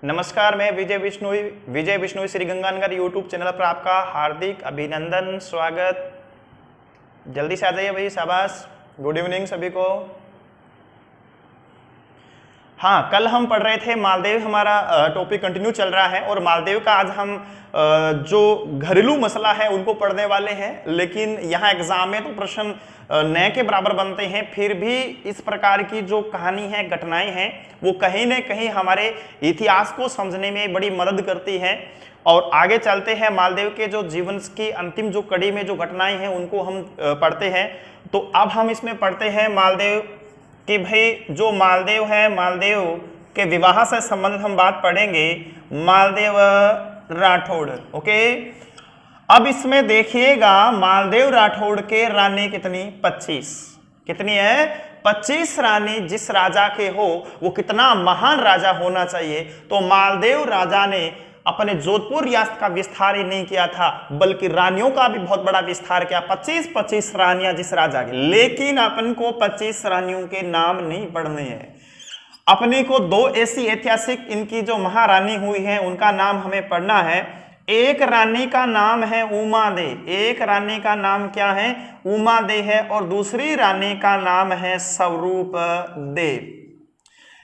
नमस्कार, मैं विजय Bishnoi Shri Ganganagar YouTube channel पर आपका हार्दिक अभिनंदन, स्वागत। जल्दी से आ जाइए भाई, शाबाश। गुड इवनिंग सभी को। हाँ, कल हम पढ़ रहे थे मालदेव, हमारा टॉपिक कंटिन्यू चल रहा है और मालदेव का आज हम जो घरेलू मसला है उनको पढ़ने वाले हैं। लेकिन यहाँ एग्जाम में तो प्रश्न नए के बराबर बनते हैं, फिर भी इस प्रकार की जो कहानी है, घटनाएं हैं, वो कहीं न कहीं हमारे इतिहास को समझने में बड़ी मदद करती है। और आगे चलते हैं, मालदेव के जो जीवन की अंतिम जो कड़ी में जो घटनाएं हैं उनको हम पढ़ते हैं। तो अब हम इसमें पढ़ते हैं मालदेव कि भाई जो मालदेव है, मालदेव के विवाह से संबंधित हम बात पढ़ेंगे। मालदेव राठौड़, ओके। अब इसमें देखिएगा, मालदेव राठौड़ के रानी कितनी? 25। कितनी है? 25 रानी। जिस राजा के हो वो कितना महान राजा होना चाहिए। तो मालदेव राजा ने अपने जोधपुर रियासत का विस्तार ही नहीं किया था, बल्कि रानियों का भी बहुत बड़ा विस्तार किया। 25 रानियां जिस राजा की। लेकिन अपन को 25 रानियों के नाम नहीं पढ़ने हैं। अपने को दो ऐसी ऐतिहासिक इनकी जो महारानी हुई है उनका नाम हमें पढ़ना है। एक रानी का नाम है उमा दे। एक रानी का नाम क्या है? उमा दे है। और दूसरी रानी का नाम है स्वरूप दे।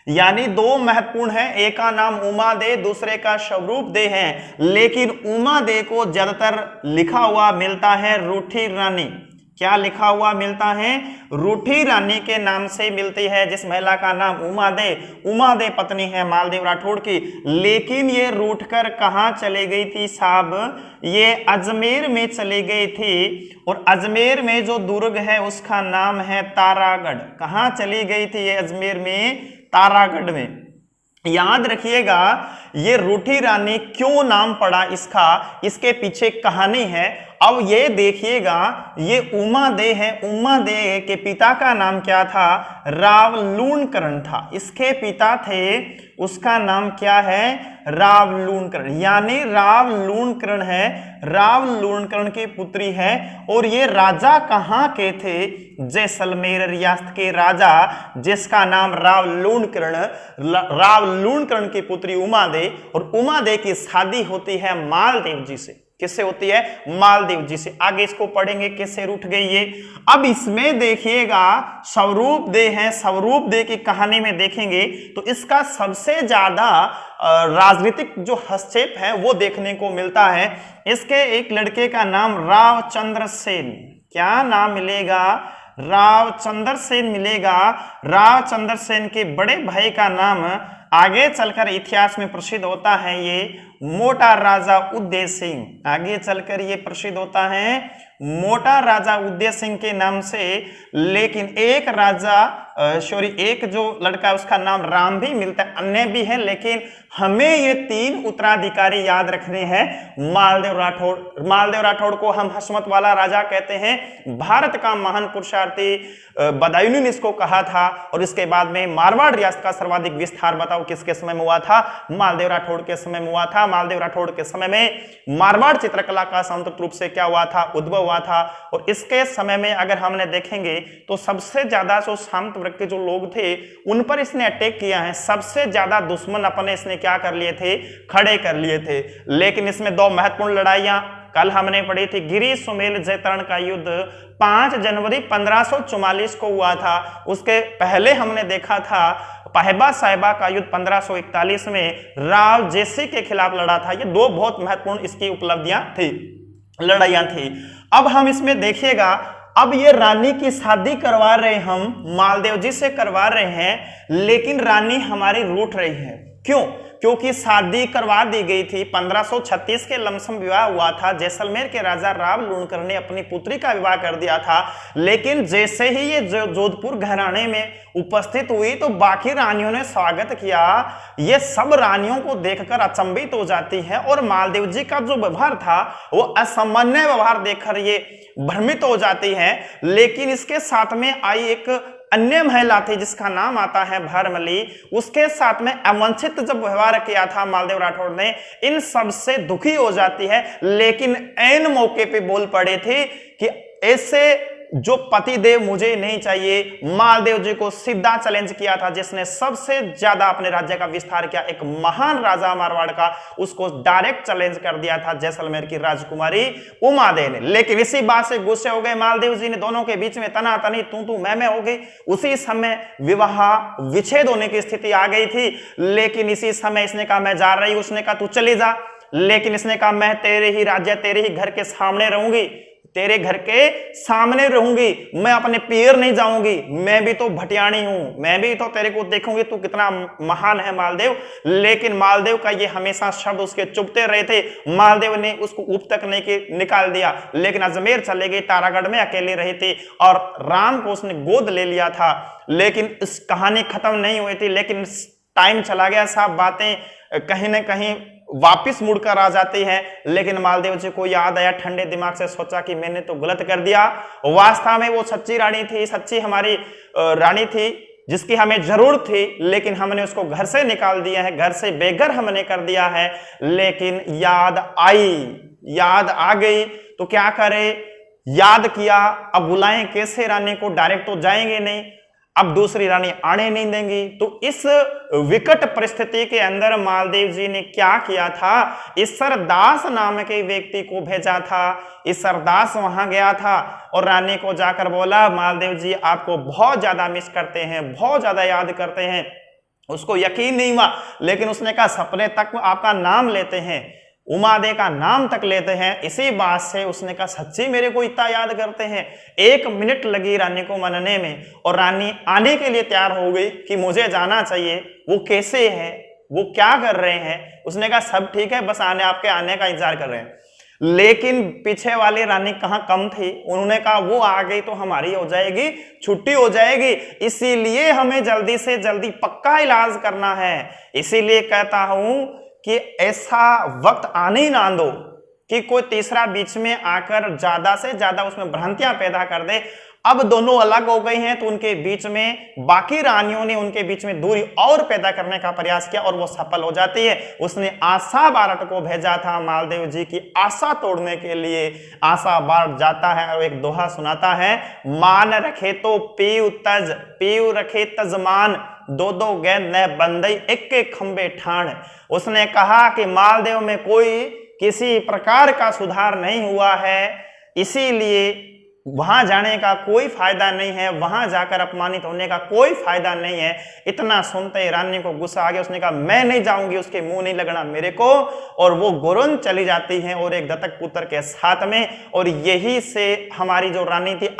यानी दो महत्वपूर्ण है, एक का नाम उमा दे, दूसरे का स्वरूप दे है। लेकिन उमा दे को ज्यादातर लिखा हुआ मिलता है रूठी रानी। क्या लिखा हुआ मिलता है? रूठी रानी के नाम से मिलती है। जिस महिला का नाम उमा दे पत्नी है मालदेव राठौड़ की। लेकिन ये रूठ कर कहाँ चले गई थी साहब? ये अजमेर में चली गई थी। और अजमेर में जो दुर्ग है उसका नाम है तारागढ़। कहाँ चली गई थी ये? अजमेर में, तारागढ़ में। याद रखिएगा, ये रूठी रानी क्यों नाम पड़ा इसका, इसके पीछे कहानी है। अब ये देखिएगा, ये उमा दे है। उमा दे के पिता का नाम क्या था? राव लूणकरण था। इसके पिता थे, उसका नाम क्या है? राव लूणकरण। यानी राव लूणकरण है, राव लूणकरण की पुत्री है। और ये राजा कहाँ के थे? जैसलमेर रियासत के राजा, जिसका नाम राव लूणकरण। राव लूणकरण की पुत्री उमा दे। और उमा दे की शादी होती है मालदेव जी से। किससे होती है? मालदेव जी से। आगे इसको पढ़ेंगे कैसे रूठ गई ये। अब इसमें देखिएगा, स्वरूप दे है। स्वरूप दे की कहानी में देखेंगे तो इसका सबसे ज्यादा राजनीतिक जो हस्तक्षेप है वो देखने को मिलता है। इसके एक लड़के का नाम रावचंद्र सेन। क्या नाम मिलेगा? रावचंद्र सेन मिलेगा। रावचंद्र सेन के बड़े भाई का नाम आगे चलकर इतिहास में प्रसिद्ध होता है, ये मोटा राजा उदय सिंह। आगे चलकर ये प्रसिद्ध होता है मोटा राजा उदय सिंह के नाम से। लेकिन एक राजा एक जो लड़का उसका नाम राम भी मिलता है, अन्य भी है, लेकिन हमें ये तीन उत्तराधिकारी याद रखने हैं। मालदेव राठौड़। मालदेव राठौड़ को हम हसमत वाला राजा कहते हैं। भारत का महान पुरुषार्थी बदायूं ने इसको कहा था। और इसके बाद में मारवाड़ रियासत का सर्वाधिक विस्तार बताओ किसके समय में हुआ था? मालदेव राठौड़ के समय में हुआ था। मालदेव राठौड़ के समय में मारवाड़ चित्रकला का संतत रूप से क्या हुआ था? उद्भव हुआ था। और इसके समय में अगर हमने देखेंगे तो सबसे ज्यादा जो शांत वर्ग के जो लोग थे उन पर इसने अटैक किया है। सबसे ज्यादा दुश्मन अपने इसने क्या कर लिए थे? खड़े कर लिए थे। लेकिन इसमें दो महत्वपूर्ण लड़ाइयां कल हमने पढ़ी थी। गिरी सुमेल जैतरण का युद्ध 5 जनवरी 1544 को हुआ था। उसके पहले हमने देखा था पाहेबा साहिबा का युद्ध 1541 में राव जैसी के खिलाफ लड़ा था। ये दो बहुत महत्वपूर्ण इसकी उपलब्धियां थी, लड़ाइयां थी। अब हम इसमें देखिएगा, अब ये रानी की शादी करवा रहे हम, मालदेव जी से करवा रहे हैं, लेकिन रानी हमारी रूठ रही है। क्यों? क्योंकि शादी करवा दी गई थी। 1536 के लमसम विवाह हुआ था। जैसलमेर के राजा राव लूणकरण ने अपनी पुत्री का विवाह कर दिया था। लेकिन जैसे ही ये जोधपुर घराने में उपस्थित हुई तो बाकी रानियों ने स्वागत किया। ये सब रानियों को देखकर अचंभित हो जाती है। और मालदेव जी का जो व्यवहार था वो असामान्य व्यवहार देखकर ये भ्रमित हो जाती है। लेकिन इसके साथ में आई एक अन्य महिला थी जिसका नाम आता है भरमली। उसके साथ में अवांछित जब व्यवहार किया था मालदेव राठौड़ ने, इन सब से दुखी हो जाती है। लेकिन ऐन मौके पे बोल पड़े थे कि ऐसे जो पतिदेव मुझे नहीं चाहिए, मालदेव जी को सीधा चैलेंज किया था। जिसने सबसे ज्यादा अपने राज्य का विस्तार किया, एक महान राजा मारवाड़ का, उसको डायरेक्ट चैलेंज कर दिया था जैसलमेर की राजकुमारी उमादेव ने। लेकिन इसी बात से गुस्से हो गए मालदेव जी ने, दोनों के बीच में तनातनी तू मैं हो गई। उसी समय विवाह विच्छेद होने की स्थिति आ गई थी। लेकिन इसी समय इसने कहा मैं जा रही हूं, उसने कहा तू चली जा। लेकिन इसने कहा मैं तेरे ही राज्य, तेरे ही घर के सामने रहूंगी, तेरे घर के सामने रहूंगी, मैं अपने पीर नहीं जाऊंगी, मैं भी तो भटियाणी हूं, मैं भी तो तेरे को देखूंगी तू कितना महान है मालदेव। लेकिन मालदेव का ये हमेशा शब्द उसके चुभते रहे थे। मालदेव ने उसको ऊप तक नहीं निकाल दिया। लेकिन अजमेर चले गई, तारागढ़ में अकेले रही थी और राम को उसने गोद ले लिया था। लेकिन इस कहानी खत्म नहीं हुई थी। लेकिन टाइम चला गया, सब बातें कहीं ना कहीं वापिस मुड़कर आ जाती है। लेकिन मालदेव जी को याद आया, ठंडे दिमाग से सोचा कि मैंने तो गलत कर दिया। वास्तव में वो सच्ची रानी थी, सच्ची हमारी रानी थी जिसकी हमें जरूरत थी। लेकिन हमने उसको घर से निकाल दिया है, घर से बेघर हमने कर दिया है। लेकिन याद आई, याद आ गई तो क्या करे, याद किया। अब बुलाएं कैसे रानी को, डायरेक्ट तो जाएंगे नहीं, अब दूसरी रानी आने नहीं देंगी। तो इस विकट परिस्थिति के अंदर मालदेव जी ने क्या किया था, ईसरदास नाम के व्यक्ति को भेजा था। ईसरदास वहां गया था और रानी को जाकर बोला मालदेव जी आपको बहुत ज्यादा मिस करते हैं, बहुत ज्यादा याद करते हैं। उसको यकीन नहीं हुआ, लेकिन उसने कहा सपने तक आपका नाम लेते हैं, उमादेव का नाम तक लेते हैं। इसी बात से उसने कहा सच्ची मेरे को इतना याद करते हैं। 1 मिनट लगी रानी को मनने में और रानी आने के लिए तैयार हो गई कि मुझे जाना चाहिए। वो कैसे है, वो क्या कर रहे हैं, उसने कहा सब ठीक है, बस आपके आने का इंतजार कर रहे हैं। लेकिन पीछे वाली रानी कहां कम थी, उन्होंने कहा वो आ गई तो हमारी हो जाएगी, छुट्टी हो जाएगी, इसीलिए हमें जल्दी से जल्दी पक्का इलाज करना है। इसीलिए कहता हूं कि ऐसा वक्त आने ही ना दो कि कोई तीसरा बीच में आकर ज्यादा से ज्यादा उसमें भ्रांतियां पैदा कर दे। अब दोनों अलग हो गई हैं तो उनके बीच में बाकी रानियों ने उनके बीच में दूरी और पैदा करने का प्रयास किया और वो सफल हो जाती है। उसने आशा बारट को भेजा था मालदेव जी की आशा तोड़ने के लिए। आशा बारट जाता है और एक दोहा सुनाता है, मान रखे तो पीऊ तज, पीऊ रखे तजमान, दो दो गेंद न बंदई एक के खंबे ठाण। उसने कहा कि मालदेव में कोई किसी प्रकार का सुधार नहीं हुआ है, इसीलिए वहां जाने का कोई फायदा नहीं है, वहां जाकर अपमानित होने का कोई फायदा नहीं है। इतना सुनते ही रानी को गुस्सा आ गया। उसने कहा मैं नहीं जाऊंगी, उसके मुंह नहीं लगना मेरे को। और वो गुरुन चली जाती है और एक दत्तक पुत्र के साथ में। और यही से हमारी जो रानी थी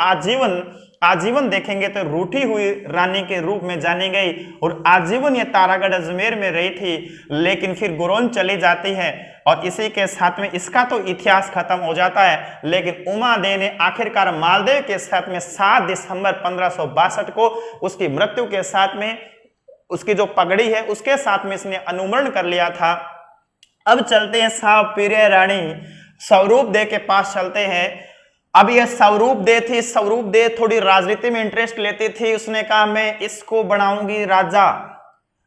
आजीवन देखेंगे तो रूठी हुई रानी के रूप में जानी गई और आजीवन ये तारागढ़ अजमेर में रही थी। लेकिन फिर गुरोन चली जाती है और इसी के साथ में इसका तो इतिहास खत्म हो जाता है। लेकिन उमादेव ने आखिरकार मालदेव के साथ में 7 दिसंबर 1562 को उसकी मृत्यु के साथ में उसकी जो पगड़ी है उसके साथ में इसने अनुमरण कर लिया था। अब चलते हैं साहब प्रिय रानी स्वरूप दे के पास चलते हैं। अब यह स्वरूप दे थी, स्वरूप दे थोड़ी राजनीति में इंटरेस्ट लेती थी। उसने कहा मैं इसको बनाऊंगी राजा,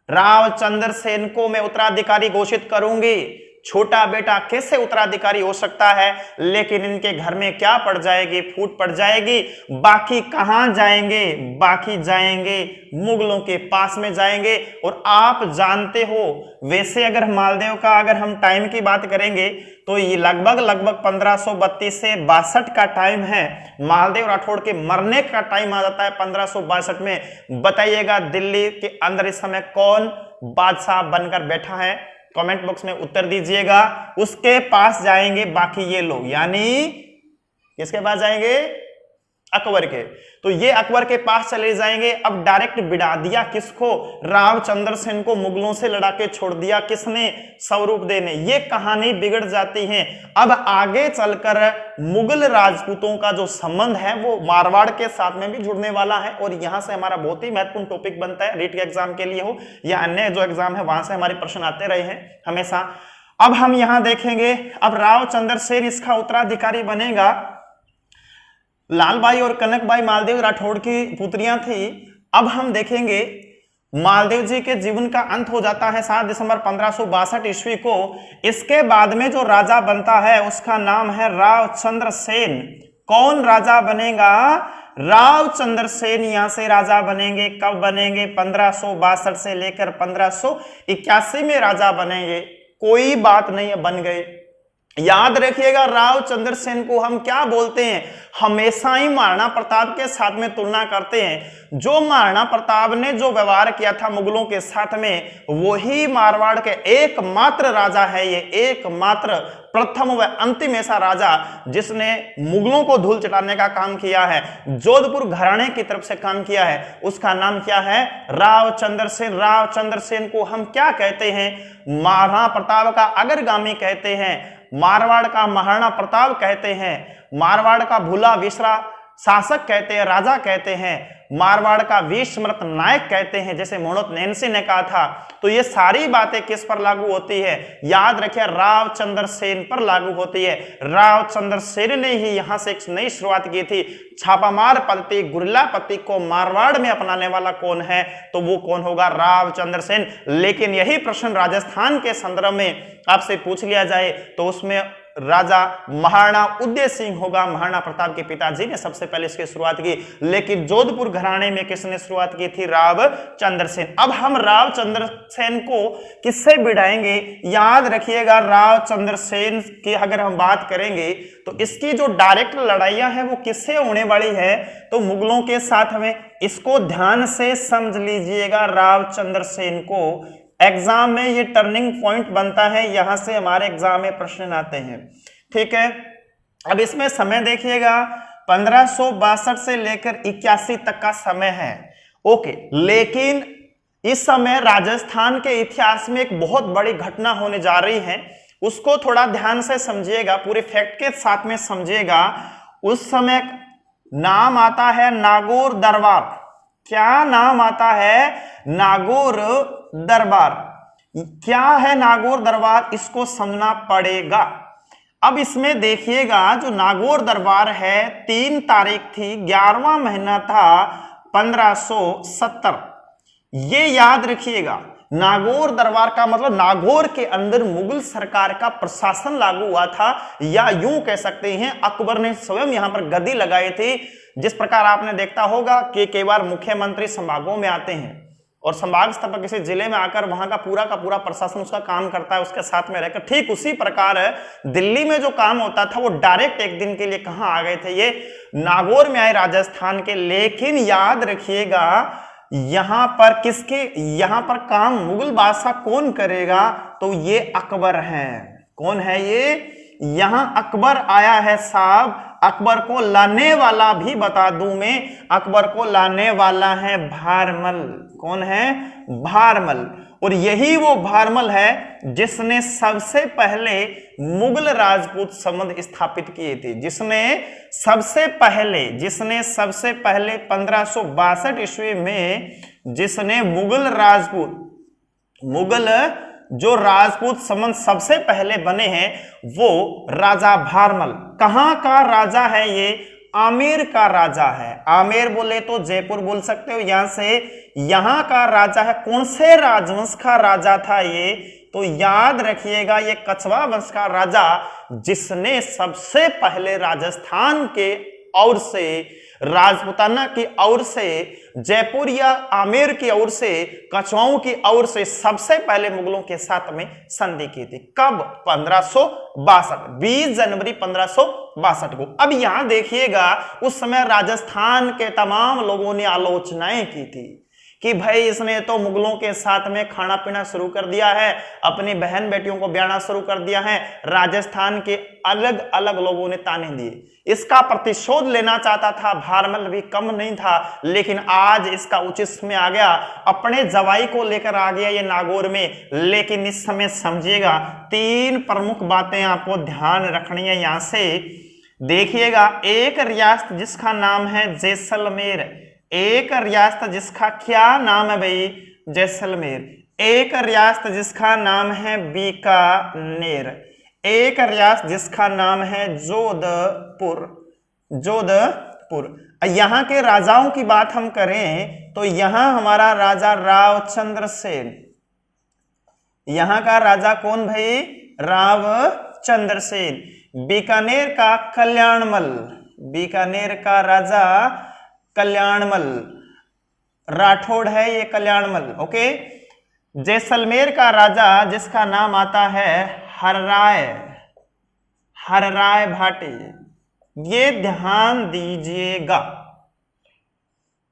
रावचंद्र सेन को मैं उत्तराधिकारी घोषित करूंगी। छोटा बेटा कैसे उत्तराधिकारी हो सकता है, लेकिन इनके घर में क्या पड़ जाएगी, फूट पड़ जाएगी। बाकी कहां जाएंगे, बाकी जाएंगे मुगलों के पास में जाएंगे। और आप जानते हो वैसे अगर मालदेव का अगर हम टाइम की बात करेंगे तो ये लगभग 1532 से 62 का टाइम है। मालदेव राठौड़ के मरने का टाइम आ जाता है 1562 में। बताइएगा दिल्ली के अंदर इस समय कौन बादशाह बनकर बैठा है, कमेंट बॉक्स में उत्तर दीजिएगा। उसके पास जाएंगे बाकी ये लोग, यानी किसके पास जाएंगे, अकबर के। तो ये अकबर के पास चले जाएंगे। अब डायरेक्ट बिड़ा दिया किसको, रावचंद्र सेन को मुगलों से लड़ा के छोड़ दिया किसने, स्वरूपदेव ने। ये कहानी बिगड़ जाती है। अब आगे चलकर मुगल राजपूतों का जो संबंध है वो मारवाड़ के साथ में भी जुड़ने वाला है और यहां से हमारा बहुत ही महत्वपूर्ण टॉपिक बनता है, रीट के एग्जाम के लिए हो या अन्य जो एग्जाम है वहां से हमारे प्रश्न आते रहे हैं हमेशा। अब हम यहां देखेंगे, अब रावचंद्र सेन इसका उत्तराधिकारी बनेगा। लालबाई और कनकबाई मालदेव राठौड़ की पुत्रियां थी। अब हम देखेंगे मालदेव जी के जीवन का अंत हो जाता है 7 दिसंबर 1562 ईस्वी को। इसके बाद में जो राजा बनता है उसका नाम है रावचंद्र सेन। कौन राजा बनेगा? राव चंद्रसेन यहां से राजा बनेंगे। कब बनेंगे? 1562 से लेकर 1581 में राजा बनेंगे। कोई बात नहीं है, बन गए। याद रखिएगा, राव चंद्रसेन को हम क्या बोलते हैं? हमेशा ही महाराणा प्रताप के साथ में तुलना करते हैं। जो महाराणा प्रताप ने जो व्यवहार किया था मुगलों के साथ में, वही मारवाड़ के एकमात्र राजा है। ये एकमात्र प्रथम व अंतिम ऐसा राजा जिसने मुगलों को धूल चटाने का काम किया है, जोधपुर घराने की तरफ से काम किया है। उसका नाम क्या है? राव चंद्रसेन। राव चंद्रसेन को हम क्या कहते हैं? महाराणा प्रताप का अग्रगामी कहते हैं, मारवाड़ का महाराणा प्रताप कहते हैं, मारवाड़ का भूला विसरा शासक कहते हैं, राजा कहते हैं, मारवाड़ का वीर स्मृत नायक कहते हैं, जैसे मोहम्मद नैन्सी ने कहा था। तो ये सारी बातें किस पर लागू होती है? याद रखिए, राव चंद्रसेन पर लागू होती है। राव चंद्रसेन ने ही यहां से एक नई शुरुआत की थी। छापामार पद्धति, गुरिल्ला पद्धति को मारवाड़ में अपनाने वाला कौन है? तो वो कौन होगा? राव चंद्रसेन। लेकिन यही प्रश्न राजस्थान के संदर्भ में आपसे पूछ लिया जाए तो उसमें राजा महाराणा उदय सिंह होगा। महाराणा प्रताप के पिताजी ने सबसे पहले इसकी शुरुआत की। लेकिन जोधपुर घराने में किसने शुरुआत की थी? राव चंद्रसेन। अब हम राव चंद्रसेन को किससे भिड़ाएंगे? याद रखिएगा, राव चंद्रसेन की अगर हम बात करेंगे तो इसकी जो डायरेक्ट लड़ाइयां हैं वो किससे होने वाली है? तो मुगलों के साथ में। इसको ध्यान से समझ लीजिएगा, राव चंद्रसेन को एग्जाम में ये टर्निंग पॉइंट बनता है। यहां से हमारे एग्जाम में प्रश्न आते हैं। ठीक है, अब इसमें समय देखिएगा, 1562 से लेकर 81 तक का समय है। ओके, लेकिन इस समय राजस्थान के इतिहास में एक बहुत बड़ी घटना होने जा रही है, उसको थोड़ा ध्यान से समझिएगा, पूरे फैक्ट के साथ में समझिएगा। उस समय नाम आता है नागौर दरबार। क्या नाम आता है? नागौर दरबार। क्या है नागौर दरबार? इसको समझना पड़ेगा। अब इसमें देखिएगा, जो नागौर दरबार है, 3 तारीख थी, 11वां महीना था 1570। ये याद रखिएगा, नागौर दरबार का मतलब नागौर के अंदर मुगल सरकार का प्रशासन लागू हुआ था, या यूं कह सकते हैं अकबर ने स्वयं यहां पर गद्दी लगाई थी। जिस प्रकार आपने देखा होगा कि कई बार मुख्यमंत्री संभागों में आते हैं और संभाग स्तर पर किसी जिले में आकर वहां का पूरा प्रशासन उसका काम करता है, उसके साथ में रहकर। ठीक उसी प्रकार दिल्ली में जो काम होता था वो डायरेक्ट एक दिन के लिए कहां आ गए थे? ये नागौर में आए, राजस्थान के। लेकिन याद रखिएगा, यहां पर किसके, यहां पर काम मुगल बादशाह कौन करेगा? तो ये अकबर है। कौन है ये? यहां अकबर आया है साहब। अकबर को लाने वाला भी बता दूं मैं, अकबर को लाने वाला है भारमल। कौन है? भारमल। और यही वो भारमल है जिसने सबसे पहले मुगल राजपूत संबंध स्थापित किए थे। जिसने सबसे पहले 1562 ईस्वी में जिसने मुगल जो राजपूत संबंध सबसे पहले बने हैं वो राजा भारमल। कहां का राजा है ये? आमेर का राजा है। आमेर बोले तो जयपुर बोल सकते हो, यहां से यहां का राजा है। कौन से राजवंश का राजा था ये? तो याद रखिएगा, ये कछवा वंश का राजा, जिसने सबसे पहले राजस्थान के ओर से, राजपुताना की ओर से, जयपुर या आमेर की ओर से, कछवाओं की ओर से सबसे पहले मुगलों के साथ में संधि की थी। कब? 1562, 20 जनवरी 1562 को। अब यहां देखिएगा, उस समय राजस्थान के तमाम लोगों ने आलोचनाएं की थी कि भाई इसने तो मुगलों के साथ में खाना पीना शुरू कर दिया है, अपनी बहन बेटियों को ब्याहना शुरू कर दिया है। राजस्थान के अलग अलग लोगों ने ताने दिए। इसका प्रतिशोध लेना चाहता था भारमल, भी कम नहीं था। लेकिन आज इसका उचित समय आ गया, अपने जवाई को लेकर आ गया ये नागौर में। लेकिन इस समय समझिएगा, 3 प्रमुख बातें आपको ध्यान रखनी है। यहां से देखिएगा, एक रियासत जिसका नाम है जैसलमेर, एक रियासत जिसका क्या नाम है भाई? जैसलमेर। एक रियासत जिसका नाम है बीकानेर, एक रियासत जिसका नाम है जोधपुर। यहां के राजाओं की बात हम करें तो यहां हमारा राजा राव चंद्रसेन। यहां का राजा कौन भाई? राव चंद्रसेन। बीकानेर का कल्याणमल। बीकानेर का राजा कल्याणमल, राठौड़ है ये कल्याणमल। ओके, जैसलमेर का राजा जिसका नाम आता है हरराय भाटी। ये ध्यान दीजिएगा,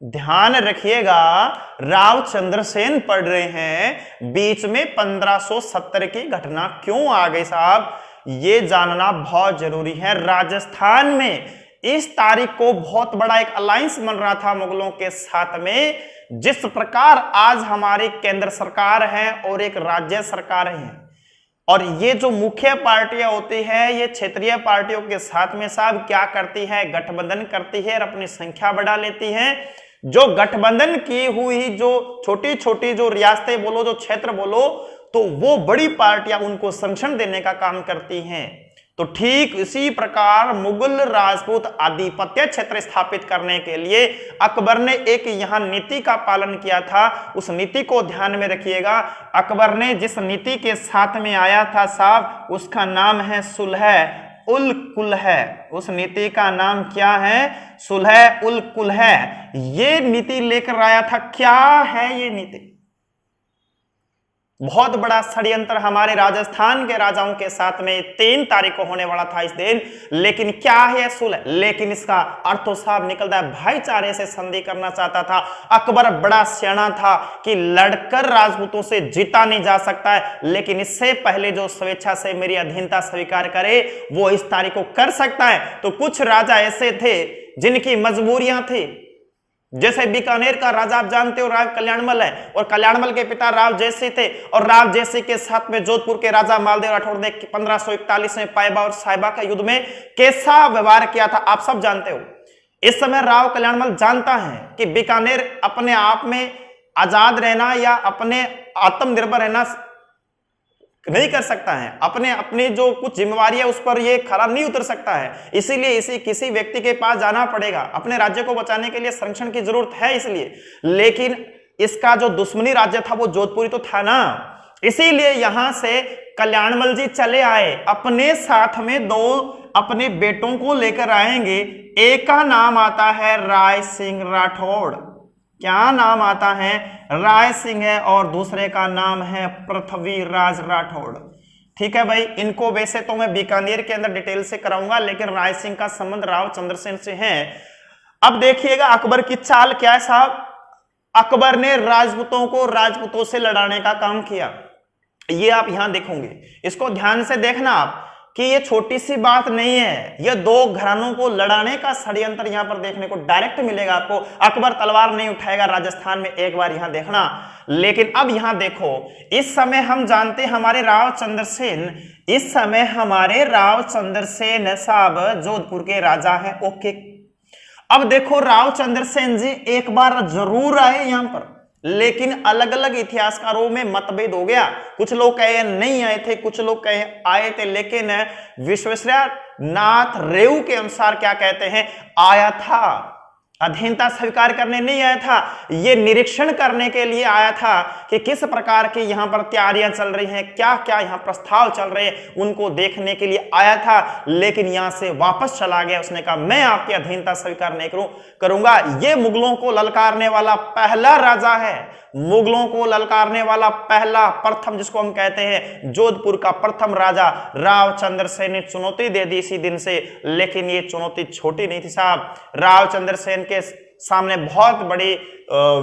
ध्यान रखिएगा, राव चंद्रसेन पढ़ रहे हैं, बीच में 1570 की घटना क्यों आ गई साहब, ये जानना बहुत जरूरी है। राजस्थान में इस तारीख को बहुत बड़ा एक अलायंस बन रहा था मुगलों के साथ में, जिस प्रकार आज हमारी केंद्र सरकार है और एक राज्य सरकार है, और ये जो मुख्य पार्टियां होती है ये क्षेत्रीय पार्टियों के साथ में साहब क्या करती है, गठबंधन करती है और अपनी संख्या बढ़ा लेती है। जो गठबंधन की हुई जो छोटी छोटी जो रियासतें बोलो, जो क्षेत्र बोलो, तो वो बड़ी पार्टियां उनको संरक्षण देने का काम करती हैं। तो ठीक इसी प्रकार मुगल राजपूत आधिपत्य क्षेत्र स्थापित करने के लिए अकबर ने एक यहां नीति का पालन किया था। उस नीति को ध्यान में रखिएगा। अकबर ने जिस नीति के साथ में आया था साहब, उसका नाम है सुलह उल कुलह। उस नीति का नाम क्या है? सुलह उल कुलह। ये नीति लेकर आया था। क्या है ये नीति? बहुत बड़ा षड्यंत्र हमारे राजस्थान के राजाओं के साथ में 3 तारीख को होने वाला था इस दिन। लेकिन क्या है सुलह? लेकिन इसका अर्थ तो साफ निकलता है, भाईचारे से संधि करना चाहता था। अकबर बड़ा सियाना था कि लड़कर राजपूतों से जीता नहीं जा सकता है, लेकिन इससे पहले जो स्वेच्छा से मेरी अधीनता स्वीकार करे वो इस तारीख को कर सकता है। तो कुछ राजा ऐसे थे जिनकी मजबूरियां थी, जैसे बीकानेर का राजा आप जानते हो राव कल्याणमल है, और कल्याणमल के पिता राव जयसिंह थे, और राव जयसिंह के साथ में जोधपुर के राजा मालदेव राठौड़ ने 1541 में पाइबा और साहिबा का युद्ध में कैसा व्यवहार किया था आप सब जानते हो। इस समय राव कल्याणमल जानता है कि बीकानेर अपने आप में आजाद रहना या अपने आत्मनिर्भर रहना नहीं कर सकता है, अपने जो कुछ जिम्मेवारी है उस पर ये खरा नहीं उतर सकता है। इसीलिए इसी किसी व्यक्ति के पास जाना पड़ेगा। अपने राज्य को बचाने के लिए संरक्षण की जरूरत है इसलिए। लेकिन इसका जो दुश्मनी राज्य था वो जोधपुरी तो था ना, इसीलिए यहां से कल्याणमल जी चले आए। अपने साथ में 2 अपने बेटों को लेकर आएंगे। एक का नाम आता है राय सिंह राठौड़। क्या नाम आता है? राय सिंह है। और दूसरे का नाम है पृथ्वीराज राठौड़। ठीक है भाई, इनको वैसे तो मैं बीकानेर के अंदर डिटेल से कराऊंगा, लेकिन राय सिंह का संबंध राव चंद्रसेन से है। अब देखिएगा अकबर की चाल क्या है साहब। अकबर ने राजपूतों को राजपूतों से लड़ाने का काम किया। ये आप यहां देखोगे, इसको ध्यान से देखना आप कि ये छोटी सी बात नहीं है। ये 2 घरानों को लड़ाने का षड्यंत्र यहां पर देखने को डायरेक्ट मिलेगा आपको। अकबर तलवार नहीं उठाएगा राजस्थान में, एक बार यहां देखना। लेकिन अब यहां देखो, इस समय हम जानते हमारे राव चंद्रसेन साहब जोधपुर के राजा हैं। ओके, अब देखो राव चंद्रसेन जी एक बार जरूर आए यहां पर, लेकिन अलग अलग इतिहासकारों में मतभेद हो गया। कुछ लोग कहे नहीं आए थे, कुछ लोग कहे आए थे, लेकिन विश्वेश्वर नाथ रेऊ के अनुसार क्या कहते हैं? आया था। अधीनता स्वीकार करने नहीं आया था, ये निरीक्षण करने के लिए आया था कि किस प्रकार की यहां पर तैयारियां चल रही हैं, क्या क्या यहां प्रस्ताव चल रहे हैं, उनको देखने के लिए आया था। लेकिन यहां से वापस चला गया। उसने कहा मैं आपकी अधीनता स्वीकार नहीं करूंगा। ये मुगलों को ललकारने वाला पहला राजा है, मुगलों को ललकारने वाला पहला, प्रथम, जिसको हम कहते हैं जोधपुर का प्रथम राजा राव चंद्रसेन ने चुनौती दे दी इसी दिन से। लेकिन ये चुनौती छोटी नहीं थी साहब। राव चंद्रसेन के सामने बहुत बड़ी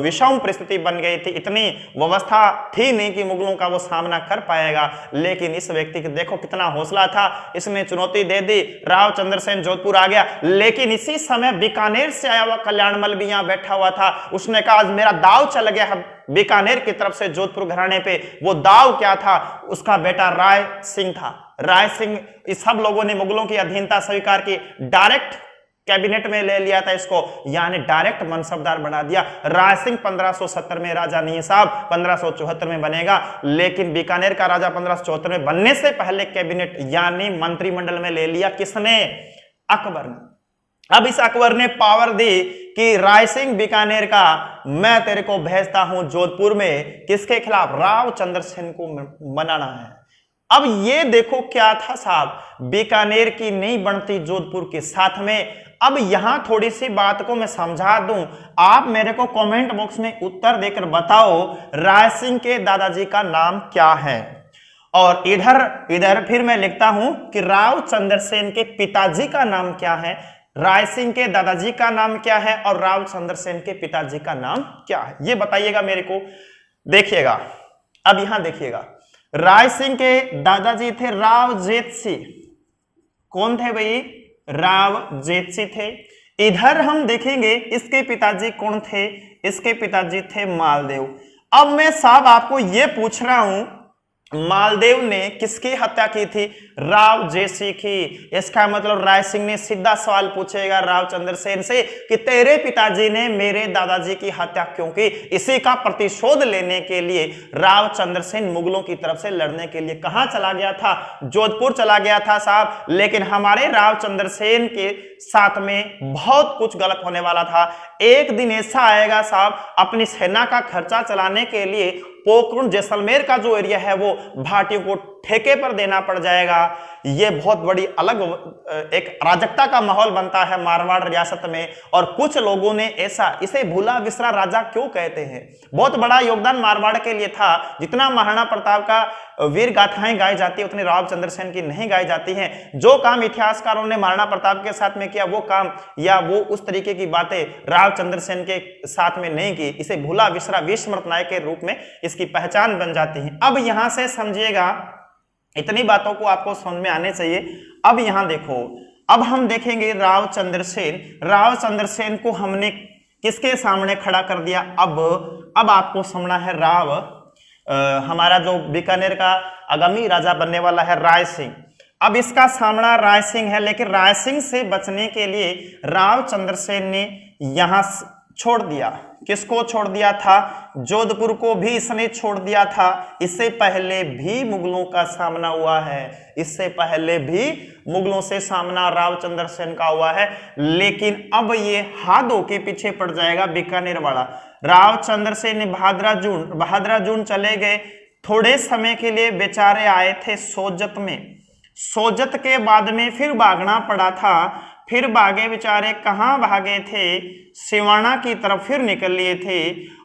विषम परिस्थिति बन गई थी। इतनी व्यवस्था थी नहीं कि मुगलों का वो सामना कर पाएगा। लेकिन इस व्यक्ति के देखो कितना हौसला था, इसने चुनौती दे दी। राव चंद्रसेन जोधपुर आ गया। लेकिन इसी समय बीकानेर से आया हुआ कल्याणमल भी यहाँ बैठा हुआ था। उसने कहा आज मेरा दाव चल गया बीकानेर की तरफ से जोधपुर घराने पे। वो दाव क्या था? उसका बेटा राय सिंह था। राय सिंह, इस सब लोगों ने मुगलों की अधीनता स्वीकार की, डायरेक्ट कैबिनेट में ले लिया था इसको, यानी डायरेक्ट मनसबदार बना दिया। राय सिंह 1570 में राजा नहीं साहब, 1574 में बनेगा। लेकिन बीकानेर का राजा 1574 में बनने से पहले कैबिनेट यानी मंत्रिमंडल में ले लिया। किसने? अकबर ने। अब इस अकबर ने पावर दी कि राय सिंह बीकानेर का मैं तेरे को भेजता हूं जोधपुर में, किसके खिलाफ? राव चंद्रसेन को मनाना है। अब ये देखो क्या था साहब, बीकानेर की नहीं बनती जोधपुर के साथ में अब यहां थोड़ी सी बात को मैं समझा दूं, आप मेरे को कमेंट बॉक्स में उत्तर देकर बताओ राय सिंह के दादाजी का नाम क्या है। और इधर फिर मैं लिखता हूं कि राव चंद्रसेन के पिताजी का नाम क्या है, राय सिंह के दादाजी का नाम क्या है और राव चंद्रसेन के पिताजी का नाम क्या है, ये बताइएगा मेरे को। देखिएगा, अब यहां देखिएगा, राय सिंह के दादाजी थे राव जेतसी। कौन थे भाई? राव जेतसी थे। इधर हम देखेंगे इसके पिताजी कौन थे, इसके पिताजी थे मालदेव। अब मैं साहब आपको यह पूछ रहा हूं, मालदेव ने किसकी हत्या की थी? राव जेतसी की। इसका मतलब राय सिंह ने सीधा सवाल पूछेगा राव चंद्रसेन से कि तेरे पिताजी ने मेरे दादाजी की हत्या क्यों की। इसी का प्रतिशोध लेने के लिए राव चंद्रसेन मुगलों की तरफ से लड़ने के लिए कहां चला गया था? जोधपुर चला गया था साहब। लेकिन हमारे राव चंद्रसेन के साथ में बहुत कुछ गलत होने वाला था। एक दिन ऐसा आएगा साहब, अपनी सेना का खर्चा चलाने के लिए पोखरण जैसलमेर का जो एरिया है वो भाटियों को ठेके पर देना पड़ जाएगा। ये बहुत बड़ी अलग एक अराजकता का माहौल बनता है मारवाड़ रियासत में। और कुछ लोगों ने ऐसा, इसे भूला बिसरा राजा क्यों कहते हैं, बहुत बड़ा योगदान मारवाड़ के लिए था। जितना महाराणा प्रताप का वीर गाथाएं गाई जाती है उतनी राव चंद्रसेन की नहीं गाई जाती हैं। जो काम इतिहासकारों ने महाराणा प्रताप के साथ में किया वो काम या वो उस तरीके की बातें राव चंद्रसेन के साथ में नहीं की। इसे भूला बिसरा विस्मृत नायक के रूप में इसकी पहचान बन जाती है। अब यहां से समझिएगा, इतनी बातों को आपको समझ में आने चाहिए। अब यहां देखो, अब हम देखेंगे राव चंद्रसेन। राव चंद्रसेन को हमने किसके सामने खड़ा कर दिया? अब आपको समझना है राव हमारा जो बीकानेर का आगामी राजा बनने वाला है राय सिंह। अब इसका सामना राय सिंह है, लेकिन राय सिंह से बचने के लिए राव चंद्रसेन ने यहां छोड़ दिया। किसको छोड़ दिया था? जोधपुर को भी इसने छोड़ दिया था। इससे पहले भी मुगलों का सामना हुआ है, इससे पहले भी मुगलों से सामना राव चंद्रसेन का हुआ है। लेकिन अब ये हाथों के पीछे पड़ जाएगा बीकानेर वाला। राव चंद्रसेन बहादुरा जून चले गए। थोड़े समय के लिए बेचारे आए थे सोजत में। सोजत के बाद में फिर भागना पड़ा था। फिर भागे बेचारे, कहां भागे थे? सिवाना की तरफ फिर निकल लिए थे।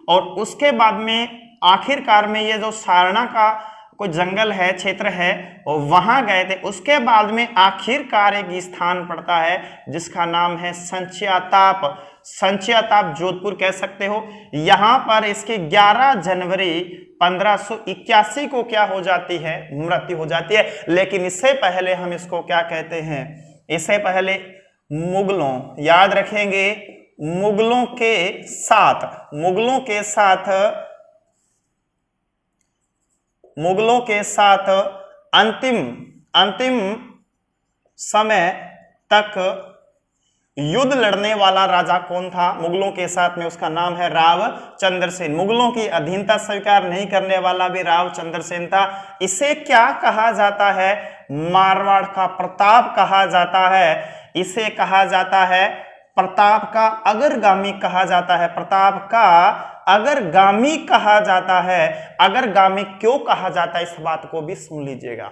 और उसके बाद में आखिरकार में ये जो सारना का कोई जंगल है, क्षेत्र है, और वहां गए थे। उसके बाद में आखिरकार एक स्थान पड़ता है जिसका नाम है संचियाताप। संचियाताप जोधपुर कह सकते हो। यहां पर इसकी 11 जनवरी 1581 को क्या हो जाती है? मृत्यु हो जाती है। लेकिन इससे पहले हम इसको क्या कहते हैं? इससे पहले मुगलों, याद रखेंगे, मुगलों के साथ अंतिम समय तक युद्ध लड़ने वाला राजा कौन था मुगलों के साथ में? उसका नाम है राव चंद्रसेन। मुगलों की अधीनता स्वीकार नहीं करने वाला भी राव चंद्रसेन था। इसे क्या कहा जाता है? मारवाड़ का प्रताप कहा जाता है। इसे कहा जाता है प्रताप का अग्रगामी कहा जाता है। प्रताप का अग्रगामी कहा जाता है। अग्रगामी क्यों कहा जाता है, इस बात को भी सुन लीजिएगा।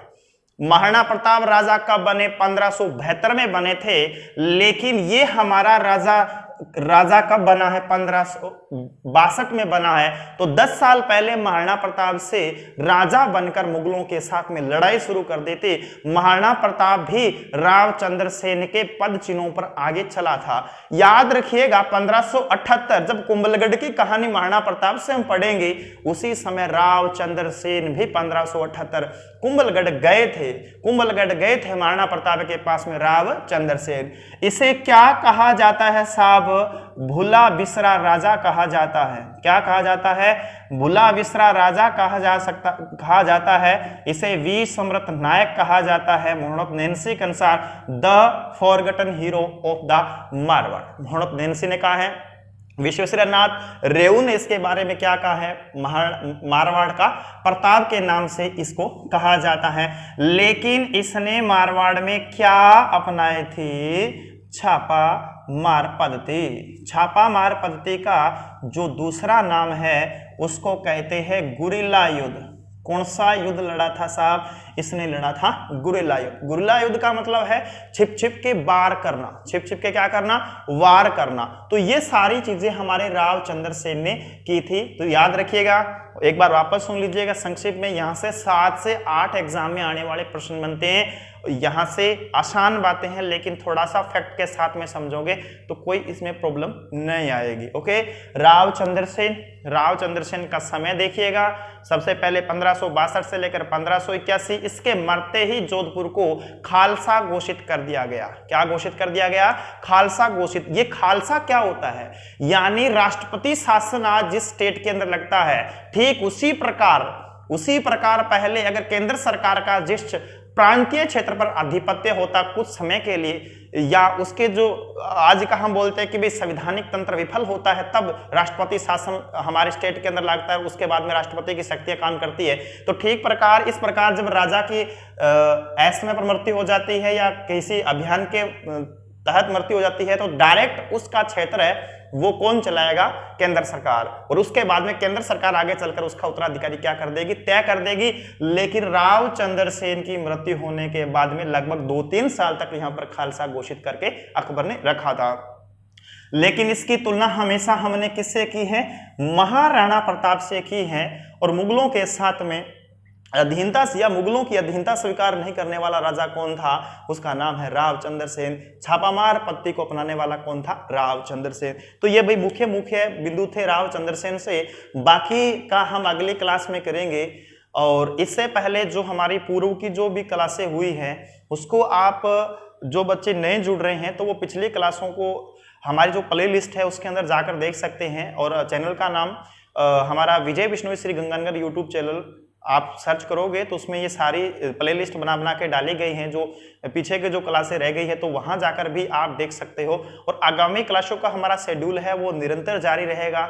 महाराणा प्रताप राजा कब बने? 1572 में बने थे। लेकिन ये हमारा राजा कब बना है? 1562 में बना है। तो 10 साल पहले महाराणा प्रताप से राजा बनकर मुगलों के साथ में लड़ाई शुरू कर देते। महाराणा प्रताप भी राव चंद्रसेन के पद चिन्हों पर आगे चला था। याद रखिएगा 1578 जब कुंभलगढ़ की कहानी महाराणा प्रताप से हम पढ़ेंगे, उसी समय राव चंद्रसेन भी 1578 कुंभलगढ़ गए थे महाराणा प्रताप के पास में राव चंद्रसेन। इसे क्या कहा जाता है साहब? भूला बिसरा राजा कहा जाता है। क्या कहा जाता है? भूला बिसरा राजा कहा जाता है। इसे वीर सम्राट नायक कहा जाता है। मोहम्मद नैन्सी के अनुसार the forgotten hero of the Marwar. Mohammad Nancy ने कहा है। विश्वेश्वर नाथ रेऊ ने इसके बारे में क्या कहा है? मारवाड़ का प्रताप के नाम से इसको कहा जाता है। लेकिन इसने मारवाड़ में क्या अपनाए थे? छापा मार पद्धति। छापा मार पद्धति का जो दूसरा नाम है उसको कहते हैं गुरिल्ला युद्ध। कौन सा युद्ध लड़ा था साहब? इसने लड़ा था गुरिल्ला युद्ध। गुरिल्ला युद्ध का मतलब है छिप छिप के वार करना, छिप छिप के क्या करना? वार करना। तो ये सारी चीजें हमारे रावचंद्र सेन ने की थी। तो याद रखिएगा, एक बार वापस सुन लीजिएगा संक्षिप्त में। यहां से 7 से 8 एग्जाम में आने वाले प्रश्न बनते हैं। यहां से आसान बातें हैं, लेकिन थोड़ा सा फैक्ट के साथ में समझोगे तो कोई इसमें प्रॉब्लम नहीं आएगी। ओके, रावचंद्र सेन का समय देखिएगा। सबसे पहले 1562 से लेकर 1581, इसके मरते ही जोधपुर को खालसा घोषित कर दिया गया। क्या घोषित कर दिया गया? खालसा घोषित। ये खालसा क्या होता है? यानी राष्ट्रपति शासन आज जिस स्टेट के अंदर लगता है, ठीक उसी प्रकार पहले अगर केंद्र सरकार का जिस प्रांतीय क्षेत्र पर आधिपत्य होता कुछ समय के लिए, या उसके जो आज का हम बोलते हैं कि भाई संवैधानिक तंत्र विफल होता है, तब राष्ट्रपति शासन हमारे स्टेट के अंदर लगता है, उसके बाद में राष्ट्रपति की शक्तियां काम करती है। तो ठीक प्रकार इस प्रकार जब राजा की ऐसे पर मृत्यु हो जाती है या किसी अभियान के तहत मृत्यु हो जाती है, तो डायरेक्ट उसका क्षेत्र है वो कौन चलाएगा? केंद्र सरकार। और उसके बाद में केंद्र सरकार आगे चलकर उसका उत्तराधिकारी क्या कर देगी? तय कर देगी। लेकिन रावचंद्र सेन की मृत्यु होने के बाद में लगभग 2-3 साल तक यहां पर खालसा घोषित करके अकबर ने रखा था। लेकिन इसकी तुलना हमेशा हमने किससे की है? महाराणा प्रताप से की है। और मुगलों के साथ में अधीनता या मुगलों की अधीनता स्वीकार नहीं करने वाला राजा कौन था? उसका नाम है रावचंद्र सेन। छापामार पद्धति को अपनाने वाला कौन था? रावचंद्र सेन। तो ये भाई मुख्य बिंदु थे रावचंद्र सेन से। बाकी का हम अगली क्लास में करेंगे। और इससे पहले जो हमारी पूर्व की जो भी क्लासें हुई हैं, उसको आप जो बच्चे नए जुड़ रहे हैं तो वो पिछली क्लासों को हमारी जो प्ले लिस्ट है उसके अंदर जाकर देख सकते हैं। और चैनल का नाम हमारा विजय बिश्नोई श्री गंगानगर यूट्यूब चैनल आप सर्च करोगे तो उसमें ये सारी प्ले लिस्ट बना के डाली गई हैं। जो पीछे के जो क्लासें रह गई है तो वहां जाकर भी आप देख सकते हो। और आगामी क्लासों का हमारा शेड्यूल है वो निरंतर जारी रहेगा।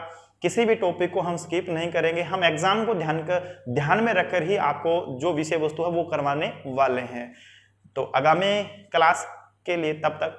किसी भी टॉपिक को हम स्किप नहीं करेंगे। हम एग्जाम को ध्यान में रखकर ही आपको जो विषय वस्तु है वो करवाने वाले हैं। तो आगामी क्लास के लिए तब तक